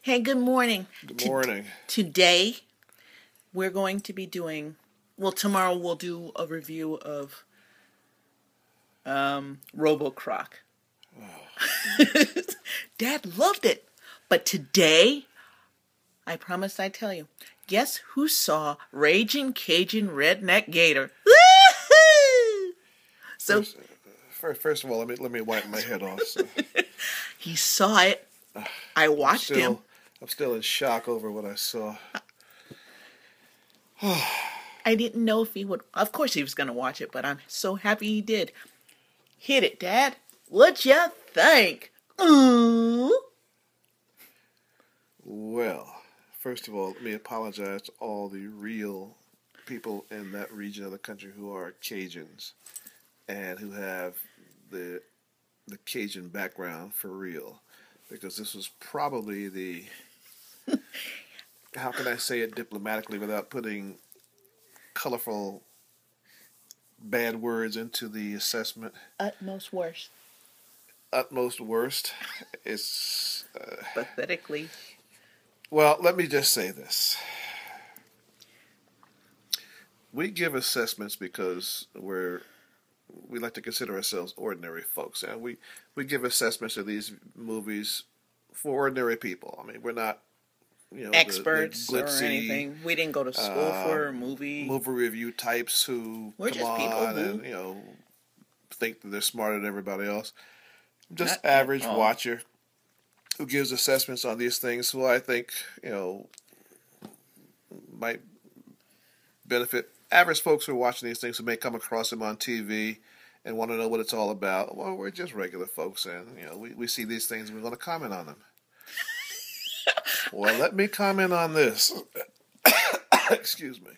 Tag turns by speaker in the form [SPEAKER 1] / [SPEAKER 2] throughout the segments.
[SPEAKER 1] Hey, good morning.
[SPEAKER 2] Good morning.
[SPEAKER 1] Today, we're going to be doing, tomorrow we'll do a review of RoboCroc. Oh. Dad loved it. But today, I promised I'd tell you. Guess who saw Raging Cajun Redneck Gator? So,
[SPEAKER 2] first of all, let me wipe my head off. So.
[SPEAKER 1] He saw it. I watched him.
[SPEAKER 2] I'm still in shock over what I saw.
[SPEAKER 1] I didn't know if he would. Of course he was going to watch it, but I'm so happy he did. Hit it, Dad. What you think? Ooh.
[SPEAKER 2] Well, first of all, let me apologize to all the real people in that region of the country who are Cajuns and who have the Cajun background for real. Because this was probably the, how can I say it diplomatically without putting colorful bad words into the assessment?
[SPEAKER 1] Utmost worst.
[SPEAKER 2] Utmost worst. It's...
[SPEAKER 1] pathetically.
[SPEAKER 2] Well, let me just say this. We give assessments because we like to consider ourselves ordinary folks, and we give assessments of these movies for ordinary people. I mean, we're not,
[SPEAKER 1] experts
[SPEAKER 2] the glitzy,
[SPEAKER 1] or anything. We didn't go to school for movie
[SPEAKER 2] review types who
[SPEAKER 1] we're
[SPEAKER 2] come
[SPEAKER 1] just
[SPEAKER 2] on
[SPEAKER 1] people who,
[SPEAKER 2] and think that they're smarter than everybody else. Just average watcher who gives assessments on these things, who I think might benefit average folks who are watching these things, who may come across them on TV and want to know what it's all about. Well, we're just regular folks, and we see these things and we want to comment on them. Well, let me comment on this. Excuse me.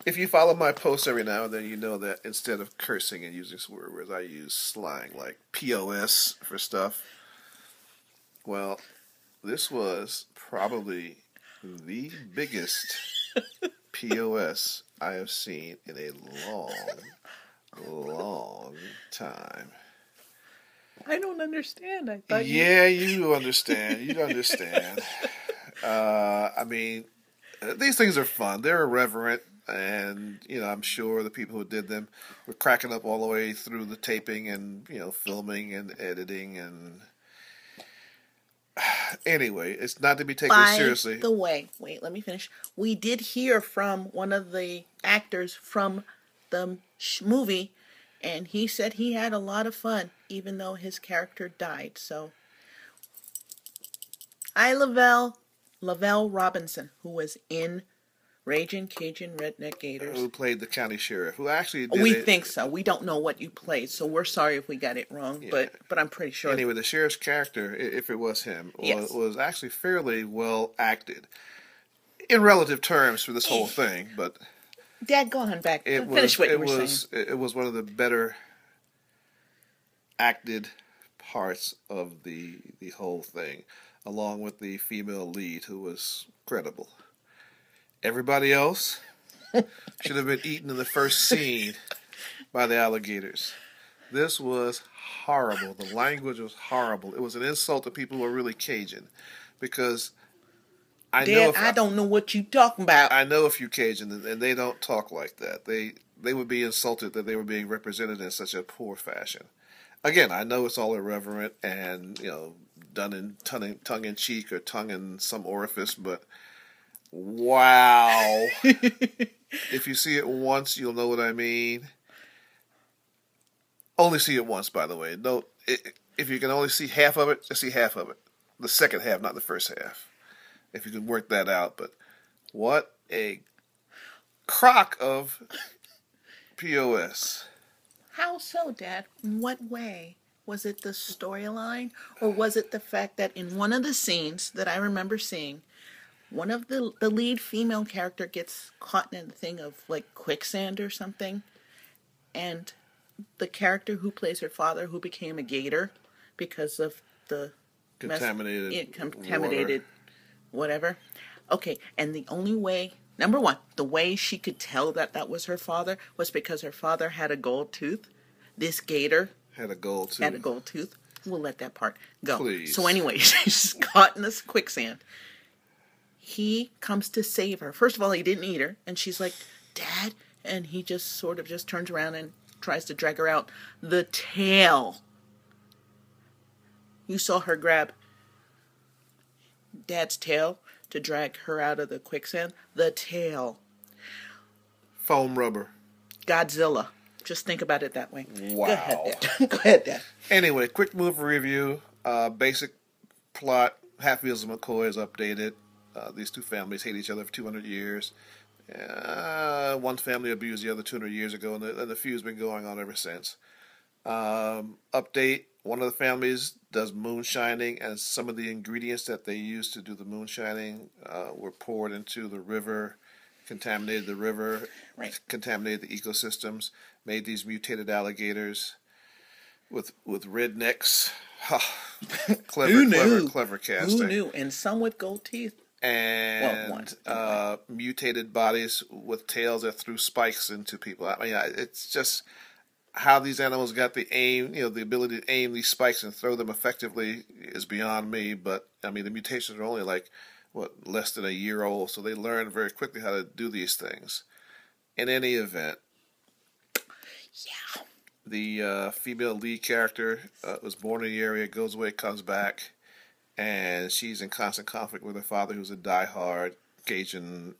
[SPEAKER 2] If you follow my posts every now and then, you know that instead of cursing and using swear words, I use slang like POS for stuff. Well, this was probably the biggest POS I have seen in a long time.
[SPEAKER 1] I don't understand. I thought
[SPEAKER 2] you understand. You understand. I mean, these things are fun. They're irreverent, and I'm sure the people who did them were cracking up all the way through the taping and filming and editing and. Anyway, it's not to be taken seriously.
[SPEAKER 1] By the way, wait, let me finish. We did hear from one of the actors from the movie, and he said he had a lot of fun, even though his character died. So, Lavelle Robinson, who was in Raging Cajun Redneck Gators.
[SPEAKER 2] Who played the county sheriff, who actually did
[SPEAKER 1] We think so. We don't know what you played, so we're sorry if we got it wrong,
[SPEAKER 2] yeah.
[SPEAKER 1] but I'm pretty sure.
[SPEAKER 2] Anyway, the sheriff's character, if it was him, was actually fairly well acted. In relative terms for this whole thing, but...
[SPEAKER 1] Dad, go on back. Finish what you were saying.
[SPEAKER 2] It was one of the better acted parts of the whole thing, along with the female lead, who was credible. Everybody else should have been eaten in the first scene by the alligators. This was horrible. The language was horrible. It was an insult to people who are really Cajun, because I
[SPEAKER 1] don't know what you're talking about.
[SPEAKER 2] I know a few Cajun, and they don't talk like that. They would be insulted that they were being represented in such a poor fashion. Again, I know it's all irreverent and done in tongue in cheek or tongue in some orifice, but. Wow. If you see it once, you'll know what I mean. Only see it once, by the way. If you can only see half of it, just see half of it. The second half, not the first half. If you can work that out. But what a crock of POS.
[SPEAKER 1] How so, Dad? In what way? Was it the storyline? Or was it the fact that in one of the scenes that I remember seeing, one of the lead female character gets caught in a thing of like quicksand or something, and the character who plays her father, who became a gator because of the contaminated whatever. Okay, and the only way, number one, the way she could tell that was her father was because her father had a gold tooth. This gator
[SPEAKER 2] had a gold tooth.
[SPEAKER 1] We'll let that part go.
[SPEAKER 2] Please.
[SPEAKER 1] So anyway, she's caught in this quicksand. He comes to save her. First of all, he didn't eat her. And she's like, Dad? And he just sort of just turns around and tries to drag her out. The tail. You saw her grab Dad's tail to drag her out of the quicksand. The tail.
[SPEAKER 2] Foam rubber.
[SPEAKER 1] Godzilla. Just think about it that way.
[SPEAKER 2] Wow.
[SPEAKER 1] Go ahead, Dad. Go ahead, Dad.
[SPEAKER 2] Anyway, quick movie review. Basic plot. Hatfields and McCoys updated. These two families hate each other for 200 years. One family abused the other 200 years ago, and the feud's been going on ever since. Update. One of the families does moonshining, and some of the ingredients that they used to do the moonshining were poured into the river, contaminated the river,
[SPEAKER 1] right.
[SPEAKER 2] Contaminated the ecosystems, made these mutated alligators with rednecks. Clever casting.
[SPEAKER 1] Who knew? And some with gold teeth.
[SPEAKER 2] And mutated bodies with tails that threw spikes into people. I mean, it's just how these animals got the aim, the ability to aim these spikes and throw them effectively is beyond me. But I mean, the mutations are only less than a year old, so they learn very quickly how to do these things. In any event,
[SPEAKER 1] yeah,
[SPEAKER 2] the female lead character was born in the area, goes away, comes back, and she's in constant conflict with her father, who's a diehard Cajun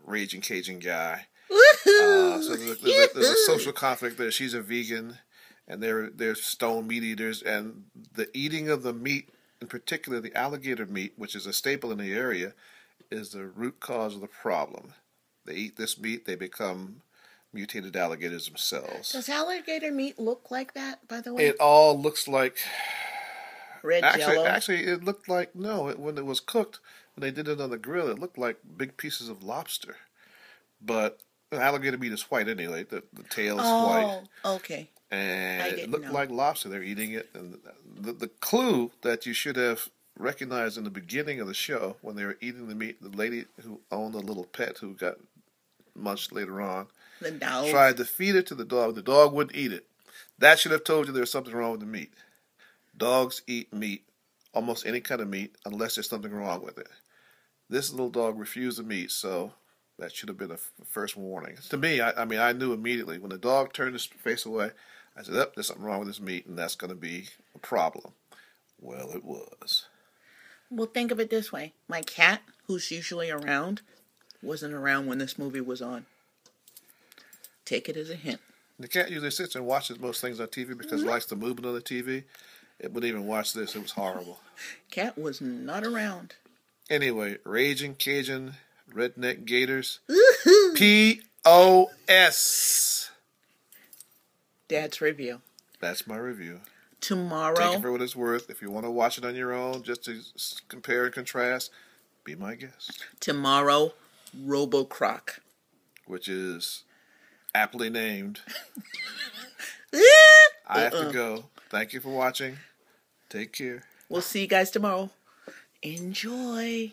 [SPEAKER 2] raging Cajun guy. So there's a social conflict there. She's a vegan, and they're stone meat eaters, and the eating of the meat, in particular the alligator meat, which is a staple in the area, is the root cause of the problem. They eat this meat, they become mutated alligators themselves.
[SPEAKER 1] Does alligator meat look like that, by the way?
[SPEAKER 2] It all looks like
[SPEAKER 1] red jello?
[SPEAKER 2] Actually, it looked like, when it was cooked, when they did it on the grill, it looked like big pieces of lobster. But alligator meat is white anyway. The tail is white.
[SPEAKER 1] Oh, okay.
[SPEAKER 2] And it looked like lobster. They're eating it. And the clue that you should have recognized in the beginning of the show, when they were eating the meat, the lady who owned a little pet who got munched later on,
[SPEAKER 1] the dog
[SPEAKER 2] tried to feed it to the dog. The dog wouldn't eat it. That should have told you there was something wrong with the meat. Dogs eat meat, almost any kind of meat, unless there's something wrong with it. This little dog refused the meat, so that should have been a first warning. To me, I knew immediately. When the dog turned his face away, I said, there's something wrong with this meat, and that's going to be a problem. Well, it was.
[SPEAKER 1] Well, think of it this way. My cat, who's usually around, wasn't around when this movie was on. Take it as a hint.
[SPEAKER 2] The cat usually sits and watches most things on TV because it likes the movement on the TV. It wouldn't even watch this. It was horrible.
[SPEAKER 1] Cat was not around.
[SPEAKER 2] Anyway, Raging Cajun Redneck Gators. P.O.S.
[SPEAKER 1] Dad's review.
[SPEAKER 2] That's my review.
[SPEAKER 1] Tomorrow.
[SPEAKER 2] Take it for what it's worth. If you want to watch it on your own, just to compare and contrast, be my guest.
[SPEAKER 1] Tomorrow, Robo-Croc.
[SPEAKER 2] Which is aptly named. I have to go. Thank you for watching. Take care.
[SPEAKER 1] We'll see you guys tomorrow. Enjoy.